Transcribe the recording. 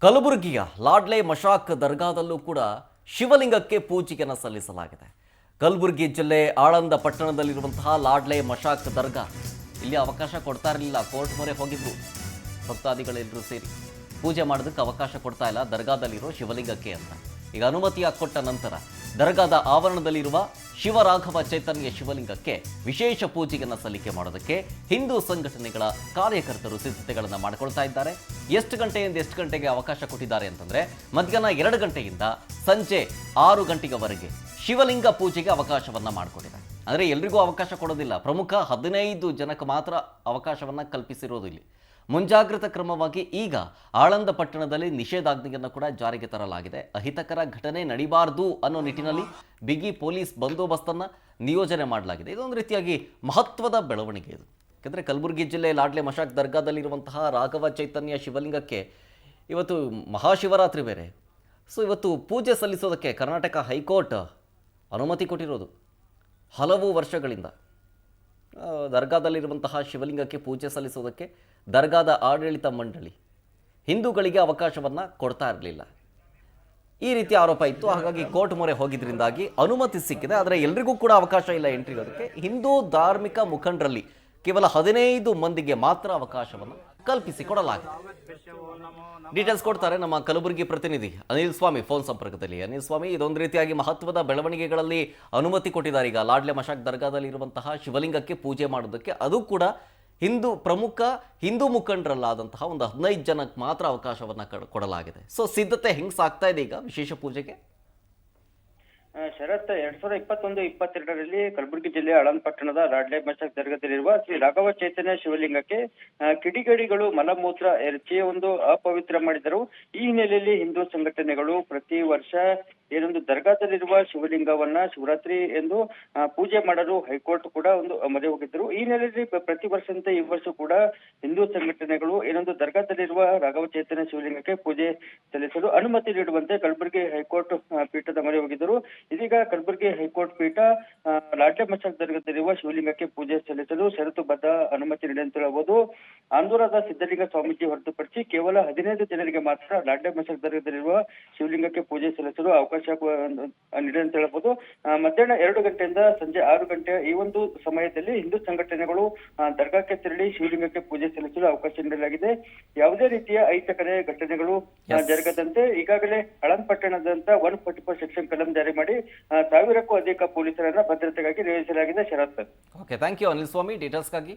ಕಲಬುರಗಿಯ ಲಾಡ್ಲೆ ಮಶಾಕ್ ದರ್ಗಾದಲ್ಲೂ ಕೂಡ ಶಿವಲಿಂಗಕ್ಕೆ ಪೂಜೆಯನ್ನು ಸಲ್ಲಿಸಲಾಗಿದೆ. ಕಲಬುರಗಿ ಜಿಲ್ಲೆ ಆಳಂದ ಪಟ್ಟಣದಲ್ಲಿರುವಂತಹ ಲಾಡ್ಲೆ ಮಶಾಕ್ ದರ್ಗಾ ಇಲ್ಲಿ ಅವಕಾಶ ಕೊಡ್ತಾ ಇರಲಿಲ್ಲ. ಕೋರ್ಟ್ ಮೊರೆ ಹೋಗಿದ್ರು ಭಕ್ತಾದಿಗಳೆಲ್ಲರೂ ಸೇರಿ ಪೂಜೆ ಮಾಡೋದಕ್ಕೆ ಅವಕಾಶ ಕೊಡ್ತಾ ಇಲ್ಲ ದರ್ಗಾದಲ್ಲಿರೋ ಶಿವಲಿಂಗಕ್ಕೆ ಅಂತ. ಈಗ ಅನುಮತಿಯ ಕೊಟ್ಟ ನಂತರ ದರ್ಗಾದ ಆವರಣದಲ್ಲಿರುವ ಶಿವರಾಘವ ಚೈತನ್ಯ ಶಿವಲಿಂಗಕ್ಕೆ ವಿಶೇಷ ಪೂಜೆಯನ್ನು ಸಲ್ಲಿಕೆ ಮಾಡೋದಕ್ಕೆ ಹಿಂದೂ ಸಂಘಟನೆಗಳ ಕಾರ್ಯಕರ್ತರು ಸಿದ್ಧತೆಗಳನ್ನು ಮಾಡಿಕೊಳ್ತಾ ಇದ್ದಾರೆ. ಎಷ್ಟು ಗಂಟೆಯಿಂದ ಎಷ್ಟು ಗಂಟೆಗೆ ಅವಕಾಶ ಕೊಟ್ಟಿದ್ದಾರೆ ಅಂತಂದ್ರೆ ಮಧ್ಯಾಹ್ನ 2 ಗಂಟೆಯಿಂದ ಸಂಜೆ 6 ಗಂಟೆಯವರೆಗೆ ಶಿವಲಿಂಗ ಪೂಜೆಗೆ ಅವಕಾಶವನ್ನ ಮಾಡಿಕೊಟ್ಟಿದ್ದಾರೆ. ಅಂದರೆ ಎಲ್ರಿಗೂ ಅವಕಾಶ ಕೊಡೋದಿಲ್ಲ, ಪ್ರಮುಖ 15 ಜನಕ್ಕೆ ಮಾತ್ರ ಅವಕಾಶವನ್ನ ಕಲ್ಪಿಸಿರೋದು. ಇಲ್ಲಿ ಮುಂಜಾಗ್ರತಾ ಕ್ರಮವಾಗಿ ಈಗ ಆಳಂದ ಪಟ್ಟಣದಲ್ಲಿ ನಿಷೇಧಾಜ್ಞೆಯನ್ನು ಕೂಡ ಜಾರಿಗೆ ತರಲಾಗಿದೆ. ಅಹಿತಕರ ಘಟನೆ ನಡೀಬಾರದು ಅನ್ನೋ ನಿಟ್ಟಿನಲ್ಲಿ ಬಿಗಿ ಪೊಲೀಸ್ ಬಂದೋಬಸ್ತನ್ನು ನಿಯೋಜನೆ ಮಾಡಲಾಗಿದೆ. ಇದೊಂದು ರೀತಿಯಾಗಿ ಮಹತ್ವದ ಬೆಳವಣಿಗೆ ಇದು. ಯಾಕೆಂದರೆ ಕಲಬುರಗಿ ಜಿಲ್ಲೆ ಲಾಡ್ಲೆ ಮಶಾಕ್ ದರ್ಗಾದಲ್ಲಿರುವಂತಹ ರಾಘವ ಚೈತನ್ಯ ಶಿವಲಿಂಗಕ್ಕೆ ಇವತ್ತು ಮಹಾಶಿವರಾತ್ರಿ ಬೇರೆ. ಸೊ ಇವತ್ತು ಪೂಜೆ ಸಲ್ಲಿಸೋದಕ್ಕೆ ಕರ್ನಾಟಕ ಹೈಕೋರ್ಟ್ ಅನುಮತಿ ಕೊಟ್ಟಿರೋದು. ಹಲವು ವರ್ಷಗಳಿಂದ ದರ್ಗಾದಲ್ಲಿರುವಂತಹ ಶಿವಲಿಂಗಕ್ಕೆ ಪೂಜೆ ಸಲ್ಲಿಸೋದಕ್ಕೆ ದರ್ಗಾದ ಆಡಳಿತ ಮಂಡಳಿ ಹಿಂದೂಗಳಿಗೆ ಅವಕಾಶವನ್ನು ಕೊಡ್ತಾ ಇರಲಿಲ್ಲ. ಈ ರೀತಿ ಆರೋಪ ಇತ್ತು. ಹಾಗಾಗಿ ಕೋರ್ಟ್ ಮೊರೆ ಹೋಗಿದ್ರಿಂದಾಗಿ ಅನುಮತಿ ಸಿಕ್ಕಿದೆ. ಆದರೆ ಎಲ್ರಿಗೂ ಕೂಡ ಅವಕಾಶ ಇಲ್ಲ ಎಂಟ್ರಿ ಇರೋದಕ್ಕೆ. ಹಿಂದೂ ಧಾರ್ಮಿಕ ಮುಖಂಡರಲ್ಲಿ ಕೇವಲ 15 ಮಂದಿಗೆ ಮಾತ್ರ ಅವಕಾಶವನ್ನು ಕಲ್ಪಿಸಿಕೊಡಲಾಗಿದೆ. ಡೀಟೇಲ್ಸ್ ಕೊಡ್ತಾರೆ ನಮ್ಮ ಕಲಬುರಗಿ ಪ್ರತಿನಿಧಿ ಅನಿಲ್ ಸ್ವಾಮಿ ಫೋನ್ ಸಂಪರ್ಕದಲ್ಲಿ. ಅನಿಲ್ ಸ್ವಾಮಿ, ಇದೊಂದು ರೀತಿಯಾಗಿ ಮಹತ್ವದ ಬೆಳವಣಿಗೆಗಳಲ್ಲಿ ಅನುಮತಿ ಕೊಟ್ಟಿದ್ದಾರೆ. ಈಗ ಲಾಡ್ಲೆ ಮಶಾಕ್ ದರ್ಗಾದಲ್ಲಿ ಇರುವಂತಹ ಶಿವಲಿಂಗಕ್ಕೆ ಪೂಜೆ ಮಾಡೋದಕ್ಕೆ, ಅದು ಕೂಡ ಪ್ರಮುಖ ಹಿಂದೂ ಮುಖಂಡರಲ್ಲಾದಂತಹ ಒಂದು 15 ಜನಕ್ಕೆ ಮಾತ್ರ ಅವಕಾಶವನ್ನು ಕೊಡಲಾಗಿದೆ. ಸೊ ಸಿದ್ಧತೆ ಹೆಂಗ್ ಸಾಗ್ತಾ ಇದೆ ಈಗ ವಿಶೇಷ ಪೂಜೆಗೆ? ಶರತ್ 2021-22ರಲ್ಲಿ ಕಲಬುರಗಿ ಜಿಲ್ಲೆಯ ಆಳಂದ ಪಟ್ಟಣದ ಲಾಡ್ಲೆ ಮಶಾಕ್ ದರ್ಗಾದಲ್ಲಿರುವ ಶ್ರೀ ರಾಘವ ಚೈತನ್ಯ ಶಿವಲಿಂಗಕ್ಕೆ ಕಿಡಿಗೇಡಿಗಳು ಮಲಮೂತ್ರ ಎರಚಿ ಒಂದು ಅಪವಿತ್ರ ಮಾಡಿದರು. ಈ ಹಿನ್ನೆಲೆಯಲ್ಲಿ ಹಿಂದೂ ಸಂಘಟನೆಗಳು ಪ್ರತಿ ವರ್ಷ ಏನೊಂದು ದರ್ಗಾದಲ್ಲಿರುವ ಶಿವಲಿಂಗವನ್ನ ಶಿವರಾತ್ರಿ ಎಂದು ಪೂಜೆ ಮಾಡಲು ಹೈಕೋರ್ಟ್ ಕೂಡ ಒಂದು ಮೊರೆ ಹೋಗಿದ್ದರು. ಈ ಹಿನ್ನೆಲೆಯಲ್ಲಿ ಪ್ರತಿ ವರ್ಷದಂತೆ ಈ ವರ್ಷ ಕೂಡ ಹಿಂದೂ ಸಂಘಟನೆಗಳು ಏನೊಂದು ದರ್ಗಾದಲ್ಲಿರುವ ರಾಘವ ಚೈತನ್ಯ ಶಿವಲಿಂಗಕ್ಕೆ ಪೂಜೆ ಸಲ್ಲಿಸಲು ಅನುಮತಿ ನೀಡುವಂತೆ ಕಲಬುರಗಿ ಹೈಕೋರ್ಟ್ ಪೀಠದ ಮೊರೆ ಹೋಗಿದ್ದರು. ಇದೀಗ ಕಲಬುರಗಿ ಹೈಕೋರ್ಟ್ ಪೀಠ ಲಾಡ್ಲೆ ಮಶಾಕ್ ದರ್ಗಾದಲ್ಲಿರುವ ಶಿವಲಿಂಗಕ್ಕೆ ಪೂಜೆ ಸಲ್ಲಿಸಲು ಷರತ್ತುಬದ್ಧ ಅನುಮತಿ ನೀಡಿ ಅಂತ ಹೇಳಬಹುದು. ಆಂದೋಲನದ ಸಿದ್ಧಲಿಂಗ ಸ್ವಾಮೀಜಿ ಹೊರತುಪಡಿಸಿ ಕೇವಲ 15 ಜನರಿಗೆ ಮಾತ್ರ ಲಾಡ್ಲೆ ಮಶಾಕ್ ದರ್ಗಾದಲ್ಲಿರುವ ಶಿವಲಿಂಗಕ್ಕೆ ಪೂಜೆ ಸಲ್ಲಿಸಲು ಅವಕಾಶ ನೀಡಿ ಅಂತ ಹೇಳಬಹುದು. ಮಧ್ಯಾಹ್ನ 2 ಗಂಟೆಯಿಂದ ಸಂಜೆ 6 ಗಂಟೆ ಈ ಒಂದು ಸಮಯದಲ್ಲಿ ಹಿಂದೂ ಸಂಘಟನೆಗಳು ದರ್ಗಾಕ್ಕೆ ತೆರಳಿ ಶಿವಲಿಂಗಕ್ಕೆ ಪೂಜೆ ಸಲ್ಲಿಸಲು ಅವಕಾಶ ನೀಡಲಾಗಿದೆ. ಯಾವುದೇ ರೀತಿಯ ಅಹಿತಕರ ಘಟನೆಗಳು ಜರುಗದಂತೆ ಈಗಾಗಲೇ ಆಳಂದ ಪಟ್ಟಣದಂತ 144 ಸೆಕ್ಷನ್ ಕಲಂ ಜಾರಿ ಮಾಡಿ 1000ಕ್ಕೂ ಅಧಿಕ ಪೊಲೀಸರನ್ನ ಭದ್ರತೆಗಾಗಿ ನಿಯೋಜಿಸಲಾಗಿದೆ. Sharath. Okay, thank you Anil Swamy ಡೀಟೇಲ್ಸ್ಗಾಗಿ.